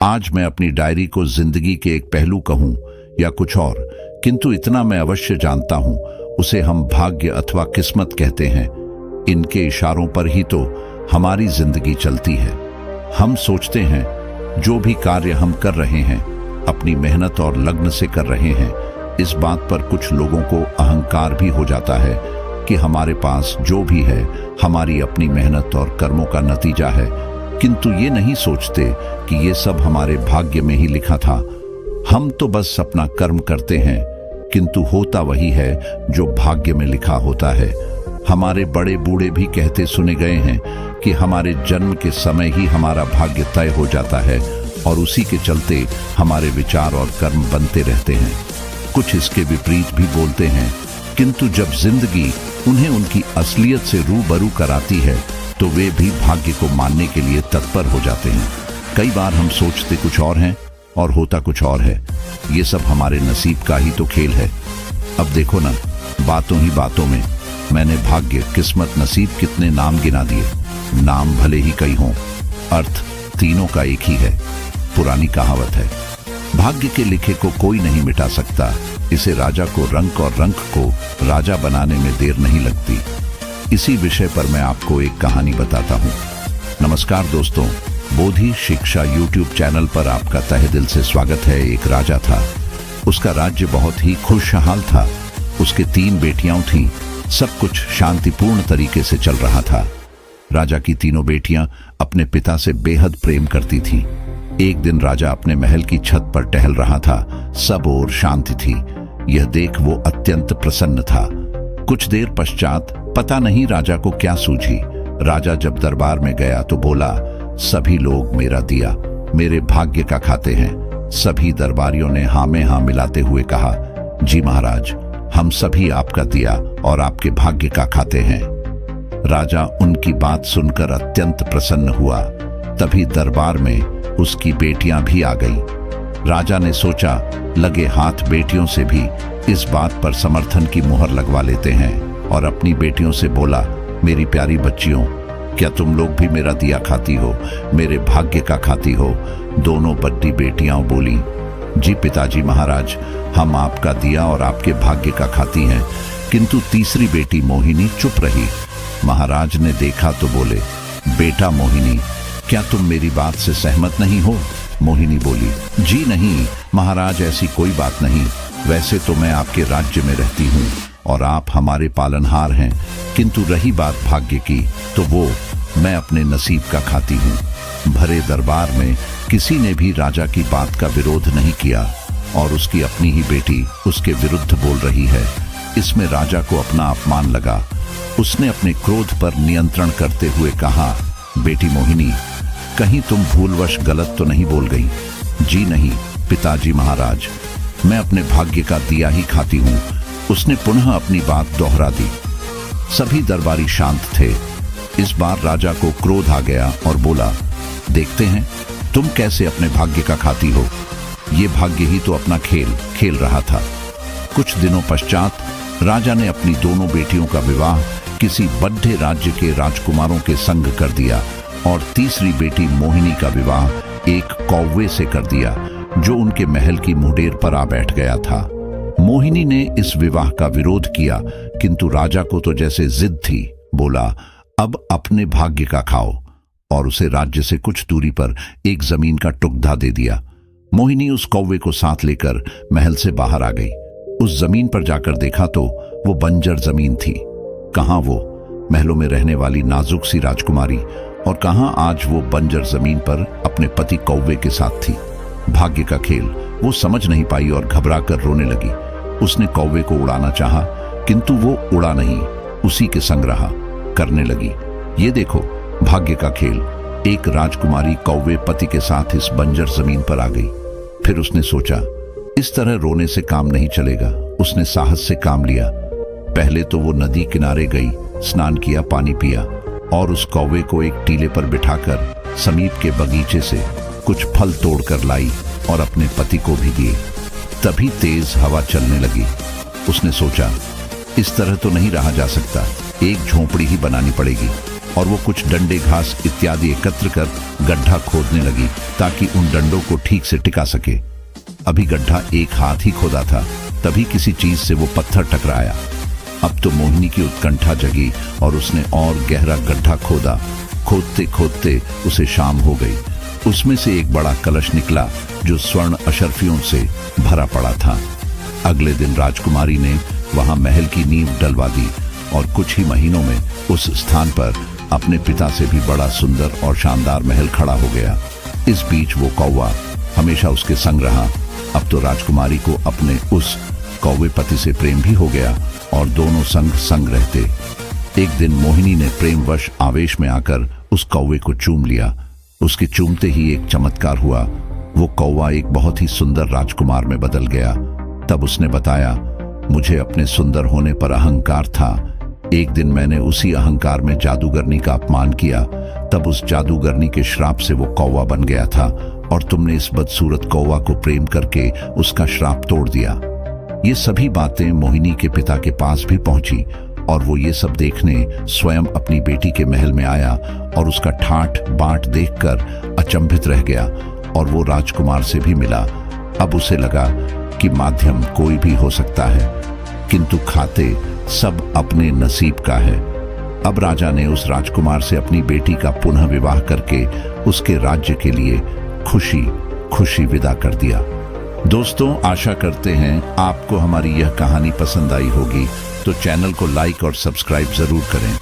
आज मैं अपनी डायरी को जिंदगी के एक पहलू कहूं या कुछ और, किंतु इतना मैं अवश्य जानता हूं, उसे हम भाग्य अथवा किस्मत कहते हैं। इनके इशारों पर ही तो हमारी जिंदगी चलती है। हम सोचते हैं जो भी कार्य हम कर रहे हैं अपनी मेहनत और लगन से कर रहे हैं। इस बात पर कुछ लोगों को अहंकार भी हो जाता है कि हमारे पास जो भी है हमारी अपनी मेहनत और कर्मों का नतीजा है, किंतु ये नहीं सोचते कि ये सब हमारे भाग्य में ही लिखा था। हम तो बस अपना कर्म करते हैं, किंतु होता वही है जो भाग्य में लिखा होता है। हमारे बड़े बूढ़े भी कहते सुने गए हैं कि हमारे जन्म के समय ही हमारा भाग्य तय हो जाता है और उसी के चलते हमारे विचार और कर्म बनते रहते हैं। कुछ इसके विपरीत भी बोलते हैं, किंतु जब जिंदगी उन्हें उनकी असलियत से रूबरू कराती है तो वे भी भाग्य को मानने के लिए तत्पर हो जाते हैं। कई बार हम सोचते कुछ और हैं और होता कुछ और है। ये सब हमारे नसीब का ही तो खेल है। अब देखो ना, बातों ही बातों में मैंने भाग्य, किस्मत, नसीब कितने नाम गिना दिए। नाम भले ही कई हों, अर्थ तीनों का एक ही है। पुरानी कहावत है, भाग्य के लिखे को कोई नहीं मिटा सकता। इसे राजा को रंक और रंक को राजा बनाने में देर नहीं लगती। इसी विषय पर मैं आपको एक कहानी बताता हूँ। नमस्कार दोस्तों, बोधि शिक्षा YouTube चैनल पर आपका तहे दिल से स्वागत है। एक राजा था, उसका राज्य बहुत ही खुशहाल था। उसके 3 बेटियां थीं। सब कुछ शांतिपूर्ण तरीके से चल रहा था। राजा की तीनों बेटियां अपने पिता से बेहद प्रेम करती थीं। एक दिन राजा अपने महल की छत पर टहल रहा था। सब ओर शांति थी। यह देख वो अत्यंत प्रसन्न था। कुछ देर पश्चात पता नहीं राजा को क्या सूझी, राजा जब दरबार में गया तो बोला, सभी लोग मेरा दिया मेरे भाग्य का खाते हैं। सभी दरबारियों ने हाँ में हाँ मिलाते हुए कहा, जी महाराज, हम सभी आपका दिया और आपके भाग्य का खाते हैं। राजा उनकी बात सुनकर अत्यंत प्रसन्न हुआ। तभी दरबार में उसकी बेटियां भी आ गईं। राजा ने सोचा, लगे हाथ बेटियों से भी इस बात पर समर्थन की मुहर लगवा लेते हैं, और अपनी बेटियों से बोला, मेरी प्यारी बच्चियों, क्या तुम लोग भी मेरा दिया खाती हो, मेरे भाग्य का खाती हो? दोनों बड़ी बेटियां बोली, जी पिताजी महाराज, हम आपका दिया और आपके भाग्य का खाती हैं। किंतु तीसरी बेटी मोहिनी चुप रही। महाराज ने देखा तो बोले, बेटा मोहिनी, क्या तुम मेरी बात से सहमत नहीं हो? मोहिनी बोली, जी नहीं महाराज, ऐसी कोई बात नहीं। वैसे तो मैं आपके राज्य में रहती हूँ और आप हमारे पालनहार हैं, किंतु रही बात भाग्य की तो वो मैं अपने नसीब का खाती हूँ। भरे दरबार में किसी ने भी राजा की बात का विरोध नहीं किया और उसकी अपनी ही बेटी उसके विरुद्ध बोल रही है। इसमें राजा को अपना अपमान लगा। उसने अपने क्रोध पर नियंत्रण करते हुए कहा, बेटी मोहिनी, कहीं तुम भूलवश गलत तो नहीं बोल गई? जी नहीं पिताजी महाराज, मैं अपने भाग्य का दिया ही खाती हूँ। उसने पुनः अपनी बात दोहरा दी। सभी दरबारी शांत थे। इस बार राजा को क्रोध आ गया और बोला, देखते हैं तुम कैसे अपने भाग्य का खाती हो। ये भाग्य ही तो अपना खेल खेल रहा था। कुछ दिनों पश्चात राजा ने अपनी दोनों बेटियों का विवाह किसी बड़े राज्य के राजकुमारों के संग कर दिया और तीसरी बेटी मोहिनी का विवाह एक कौवे से कर दिया जो उनके महल की मुंडेर पर आ बैठ गया था। मोहिनी ने इस विवाह का विरोध किया, किंतु राजा को तो जैसे जिद थी। बोला, अब अपने भाग्य का खाओ, और उसे राज्य से कुछ दूरी पर एक जमीन का टुकड़ा दे दिया। मोहिनी उस कौवे को साथ लेकर महल से बाहर आ गई। उस जमीन पर जाकर देखा तो वो बंजर जमीन थी। कहां वो महलों में रहने वाली नाजुक सी राजकुमारी, और कहां आज वो बंजर जमीन पर अपने पति कौवे के साथ थी। भाग्य का खेल वो समझ नहीं पाई और घबराकर रोने लगी। उसने कौवे को उड़ाना चाहा, किंतु वो उड़ा नहीं, उसी के संग रहा। करने लगी, ये देखो भाग्य का खेल। एक राजकुमारी कौवे पति के साथ इस बंजर जमीन पर आ गई। फिर उसने सोचा, इस तरह रोने से काम नहीं चलेगा। उसने साहस से काम लिया। पहले तो वो नदी किनारे गई, स्नान किया, पानी पिया और उस कौवे को एक टीले पर बिठाकर समीप के बगीचे से कुछ फल तोड़कर लाई और अपने पति को भी दिए। तभी तेज हवा चलने लगी। उसने सोचा, इस तरह तो नहीं रहा जा सकता, एक झोंपड़ी ही बनानी पड़ेगी। और वो कुछ डंडे, घास इत्यादि एकत्र कर गड्ढा खोदने लगी ताकि उन डंडों को ठीक से टिका सके। अभी गड्ढा एक हाथ ही खोदा था, तभी किसी चीज से वो पत्थर टकराया। अब तो मोहिनी की उत्कंठा जगी और उसने और गहरा गड्ढा खोदा। खोदते खोदते उसे शाम हो गई। उसमें से एक बड़ा कलश निकला जो स्वर्ण अशर्फियों से भरा पड़ा था। अगले दिन राजकुमारी ने वहां महल की नींव डलवा दी और कुछ ही महीनों में उस स्थान पर अपने पिता से भी बड़ा सुंदर और शानदार महल खड़ा हो गया। इस बीच वो कौवा हमेशा उसके संग रहा। अब तो राजकुमारी को अपने उस कौवे पति से प्रेम भी हो गया और दोनों संग संग रहते। एक दिन मोहिनी ने प्रेमवश आवेश में आकर उस कौवे को चूम लिया। उसके चूमते ही एक चमत्कार हुआ। वो कौवा एक बहुत ही सुंदर राजकुमार में बदल गया। तब उसने बताया, मुझे अपने सुंदर होने पर अहंकार था। एक दिन मैंने उसी अहंकार में जादूगरनी का अपमान किया। तब उस जादूगरनी के श्राप से वो कौवा बन गया था और तुमने इस बदसूरत कौवा को प्रेम करके उसका श्राप तोड़ दिया। ये सभी बातें मोहिनी के पिता के पास भी पहुंची और वो ये सब देखने स्वयं अपनी बेटी के महल में आया और उसका ठाठ बांट देखकर अचंभित रह गया और वो राजकुमार से भी मिला। अब उसे लगा कि माध्यम कोई भी हो सकता है, किंतु खाते सब अपने नसीब का है। अब राजा ने उस राजकुमार से अपनी बेटी का पुनः विवाह करके उसके राज्य के लिए खुशी खुशी विदा कर दिया। दोस्तों, आशा करते हैं आपको हमारी यह कहानी पसंद आई होगी, तो चैनल को लाइक और सब्सक्राइब जरूर करें।